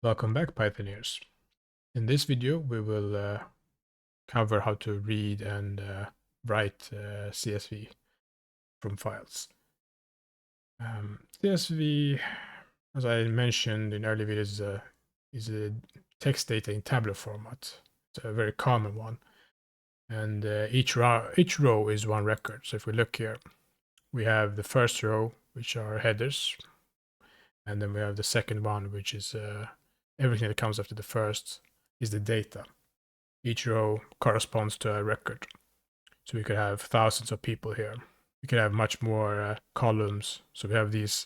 Welcome back, Pythonians. In this video, we will cover how to read and write CSV from files. CSV, as I mentioned in early videos, is a text data in tabular format. It's a very common one. And each row is one record. So if we look here, we have the first row, which are headers. And then we have the second one, which is everything that comes after the first is the data. Each row corresponds to a record. So we could have thousands of people here. We could have much more columns. So we have these,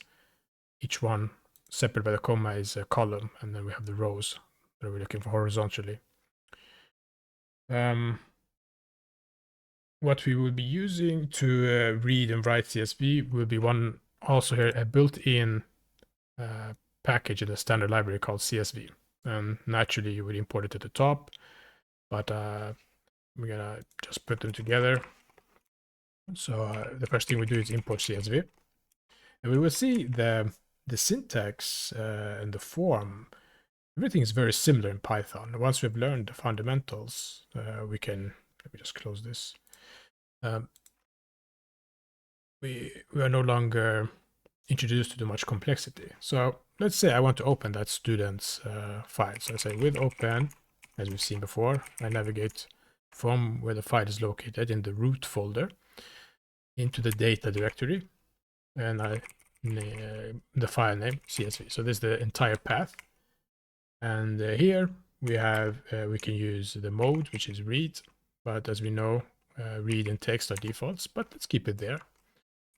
each one separated by the comma is a column, and then we have the rows that we're looking for horizontally. What we will be using to read and write CSV will be one also here, a built-in package in the standard library called CSV. And naturally you would import it at the top, but we're gonna just put them together. So the first thing we do is import CSV, and we will see the syntax and the form. Everything is very similar in Python. Once we've learned the fundamentals, we can. Let me just close this. We are no longer introduced to too much complexity. So let's say I want to open that student's file. So I say with open, as we've seen before, I navigate from where the file is located in the root folder into the data directory, and I the file name CSV. So this is the entire path, and here we have we can use the mode, which is read, but as we know, read and text are defaults, but let's keep it there.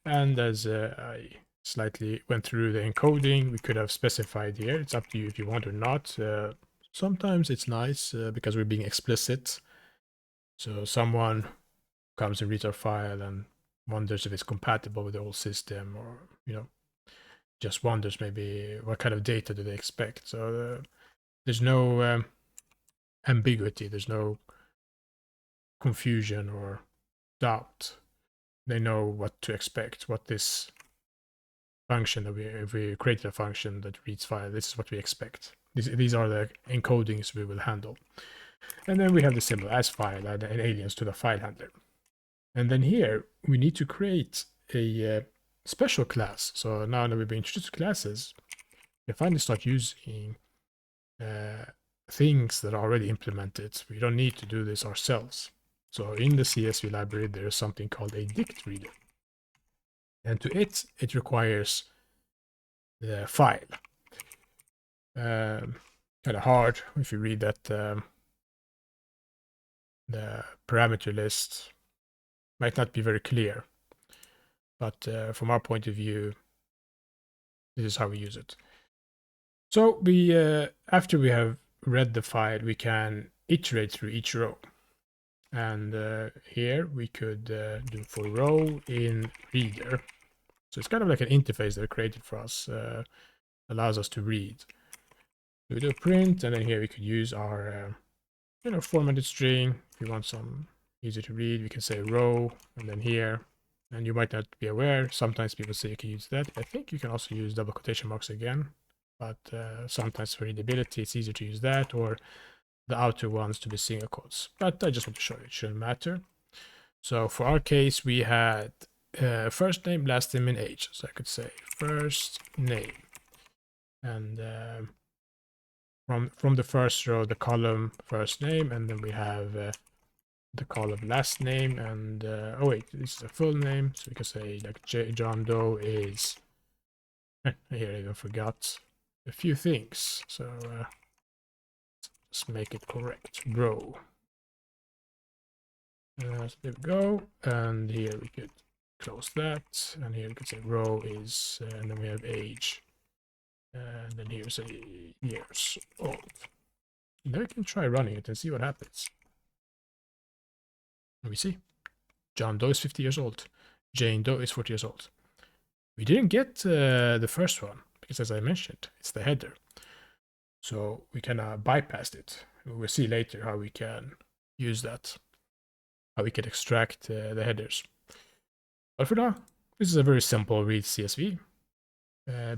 And as I slightly went through the encoding, we could have specified here. It's up to you if you want or not. Sometimes it's nice because we're being explicit. So someone comes and reads our file and wonders if it's compatible with the old system, or just wonders maybe what kind of data do they expect. So there's no ambiguity, there's no confusion or doubt. They know what to expect, what this function that if we created a function that reads file, this is what we expect. These are the encodings we will handle. And then we have the symbol as file and alias to the file handler. And then here we need to create a special class. So now that we've been introduced to classes, we finally start using things that are already implemented. We don't need to do this ourselves. So in the CSV library, there is something called a dict reader. And to it requires the file. Kind of hard if you read that the parameter list might not be very clear, but from our point of view, this is how we use it. So we after we have read the file, we can iterate through each row, and here we could do for row in reader. So it's kind of like an interface that created for us, allows us to read. So we do a print, and then here we could use our formatted string. If you want some easy to read, we can say row, and then here, and you might not be aware, sometimes people say you can use that. I think you can also use double quotation marks again, but sometimes for readability it's easier to use that, or the outer ones to be single quotes. But I just want to show you, it shouldn't matter. So for our case, we had first name, last name, and age. So I could say first name, and from the first row, the column first name, and then we have the column last name, and oh wait, this is a full name, so we can say like John Doe is here. I even forgot a few things, so let's make it correct. Row. So there we go, and here we could close that, and here we could say row is, and then we have age. And then here's a years old. And then we can try running it and see what happens. And we see John Doe is 50 years old. Jane Doe is 40 years old. We didn't get the first one because, as I mentioned, it's the header. So we can bypass it. We'll see later how we can use that, how we can extract the headers. But for now, this is a very simple read CSV.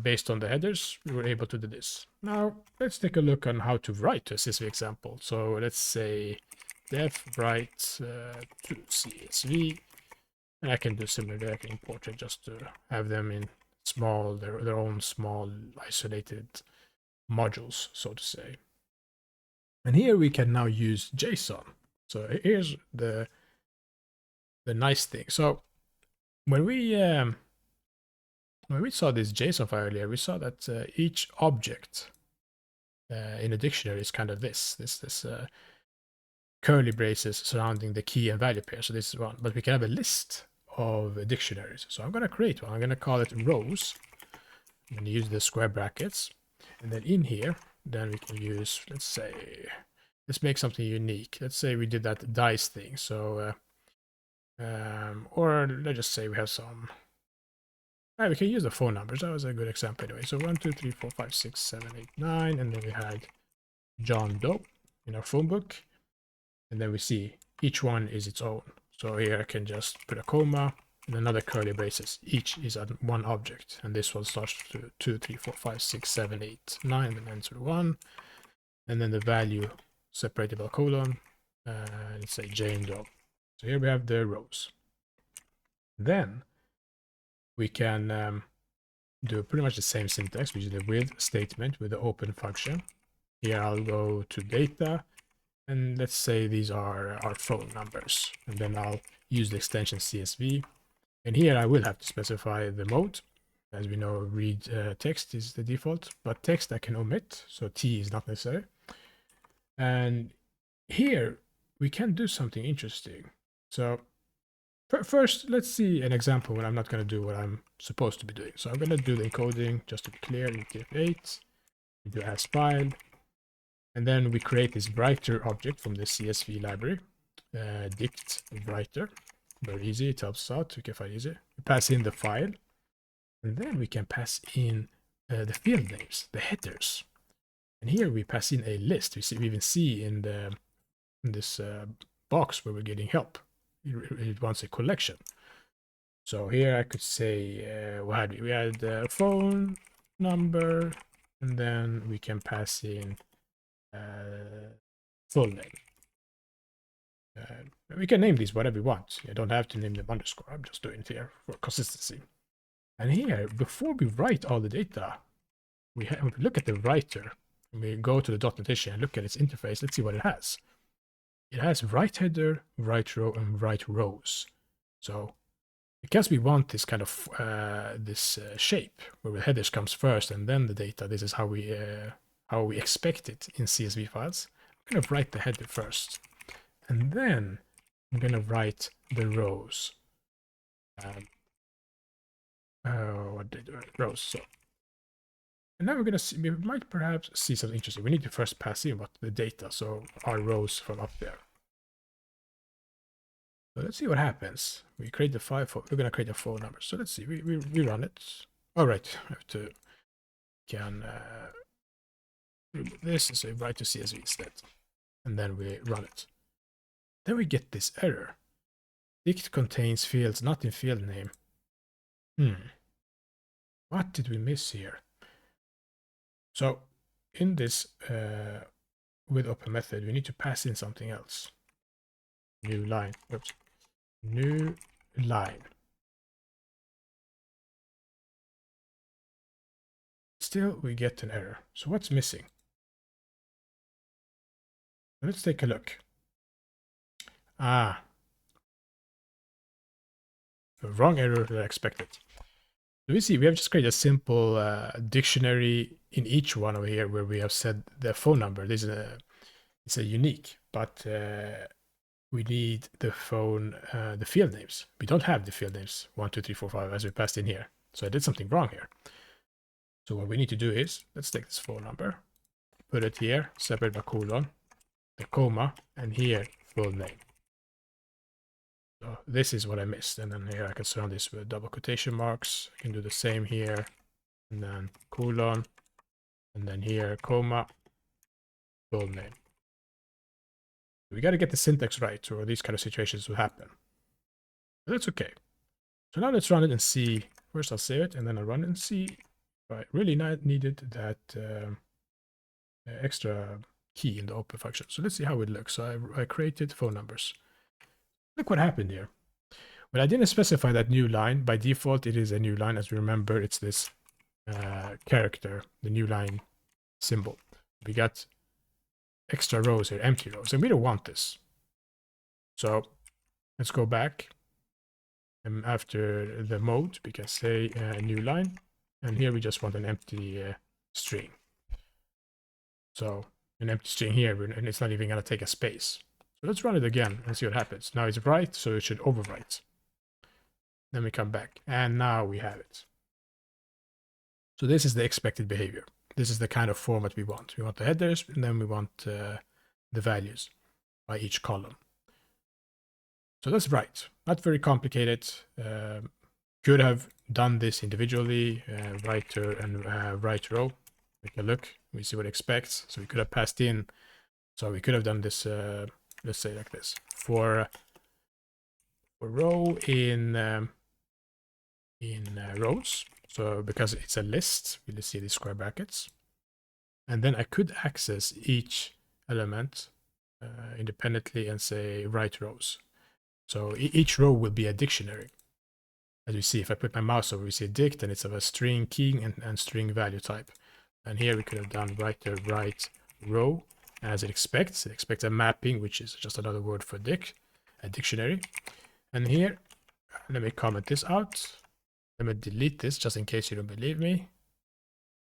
based on the headers, we were able to do this. Now, let's take a look on how to write a CSV example. So let's say def write to CSV, and I can do similarly. I can import it just to have them in small, their own small isolated modules, so to say. And here we can now use JSON. So here's the nice thing. So when we saw this JSON file earlier, we saw that each object in a dictionary is kind of this curly braces surrounding the key and value pair. So this is one, but we can have a list of dictionaries. So I'm going to create one. I'm going to call it rows. I'm going to use the square brackets, and then in here, then we can use, let's make something unique. Let's say we did that dice thing. So, or let's just say we have some. We can use the phone numbers. That was a good example anyway. So 1, 2, 3, 4, 5, 6, 7, 8, 9, and then we had John Doe in our phone book. And then we see each one is its own. So here I can just put a comma and another curly braces. Each is one object. And this one starts to 2, 3, 4, 5, 6, 7, 8, 9, and ends with 1. And then the value separated by a colon. Let's say Jane Doe. So here we have the rows. Then we can do pretty much the same syntax, which is the with statement with the open function. Here I'll go to data, and let's say these are our phone numbers. And then I'll use the extension CSV. And here I will have to specify the mode. As we know, read text is the default, but text I can omit, so T is not necessary. And here we can do something interesting. So first, let's see an example when I'm not going to do what I'm supposed to be doing. So I'm going to do the encoding just to be clear. UTF-8, we do as file, and then we create this writer object from the CSV library, dict writer. Very easy, it helps us out, we can find easy. We pass in the file, and then we can pass in the field names, the headers. And here we pass in a list. We even see in this box where we're getting help. It wants a collection. So here I could say, what had we? We had the phone number, and then we can pass in full name. We can name these whatever we want. You don't have to name them underscore. I'm just doing it here for consistency. And here, before we write all the data, we look at the writer. We go to the .notation and look at its interface. Let's see what it has. It has write header, write row, and write rows. So because we want this kind of shape where the headers comes first and then the data, this is how we expect it in CSV files. I'm going to write the header first, and then I'm going to write the rows. Rows? So, and now we're going to see. We might perhaps see something interesting. We need to first pass in what the data, so our rows from up there. So let's see what happens. We create the file. We're going to create a phone number. So let's see. We run it. All right. I have to this is a write to CSV instead, and then we run it. Then we get this error. Dict contains fields not in field name. What did we miss here? So in this with open method, we need to pass in something else. New line. Oops. New line. Still, we get an error. So what's missing? Let's take a look. The wrong error that I expected. So we see we have just created a simple dictionary in each one over here where we have said the phone number. This is it's a unique, but we need the the field names. We don't have the field names 1, 2, 3, 4, 5 as we passed in here. So I did something wrong here. So what we need to do is, let's take this phone number, put it here, separate by colon, the comma, and here full name. So this is what I missed, and then here I can surround this with double quotation marks. I can do the same here, and then colon, and then here comma, full name. We got to get the syntax right, or these kind of situations will happen. But that's okay. So now let's run it and see. First I'll save it, and then I'll run it and see I really needed that extra key in the open function. So let's see how it looks. So I created phone numbers. Look what happened here. When I didn't specify that new line, by default it is a new line. As we remember, it's this character, the new line symbol. We got extra rows here, empty rows, and we don't want this. So let's go back. And after the mode, we can say new line. And here we just want an empty string. So an empty string here, and it's not even going to take a space. So let's run it again and see what happens. Now it's right, so it should overwrite. Then we come back, and now we have it. So this is the expected behavior. This is the kind of format we want. We want the headers, and then we want the values by each column. So that's right. Not very complicated. Could have done this individually, writer and right row. Take a look. We see what it expects. So we could have passed in. So we could have done this, let's say like this. For row in rows. So because it's a list, we'll see these square brackets. And then I could access each element independently and say write rows. So each row will be a dictionary. As you see, if I put my mouse over, we see dict, and it's of a string key and string value type. And here we could have done writer write row as it expects. It expects a mapping, which is just another word for a dictionary. And here, let me comment this out. Let me delete this just in case you don't believe me.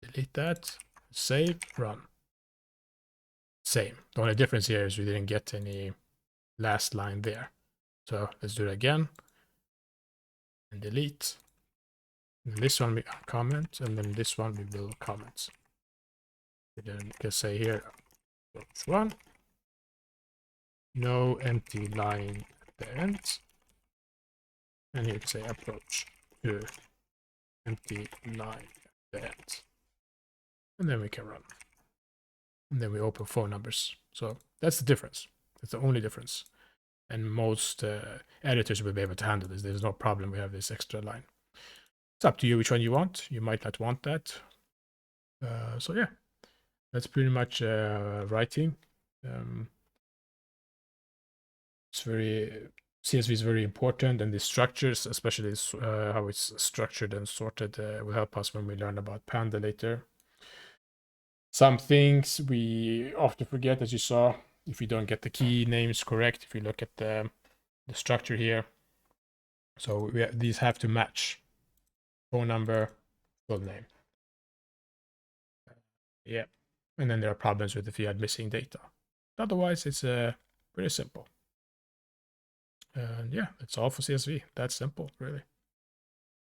Delete that, save, run. Same. The only difference here is we didn't get any last line there. So let's do it again. And delete. And this one we comment, and then this one we will comment. Then we can say here, approach 1. No empty line at the end. And here we can say approach 2. Empty line at the end. And then we can run. And then we open phone numbers. So that's the difference. That's the only difference. And most editors will be able to handle this. There's no problem. We have this extra line. It's up to you which one you want. You might not want that. So yeah, that's pretty much writing. CSV is very important, and the structures, especially how it's structured and sorted, will help us when we learn about Panda later. Some things we often forget, as you saw, if we don't get the key names correct, if you look at the structure here. So these have to match. Phone number, full name. Yeah. And then there are problems with if you had missing data. Otherwise, it's pretty simple. And yeah, that's all for CSV. That's simple, really.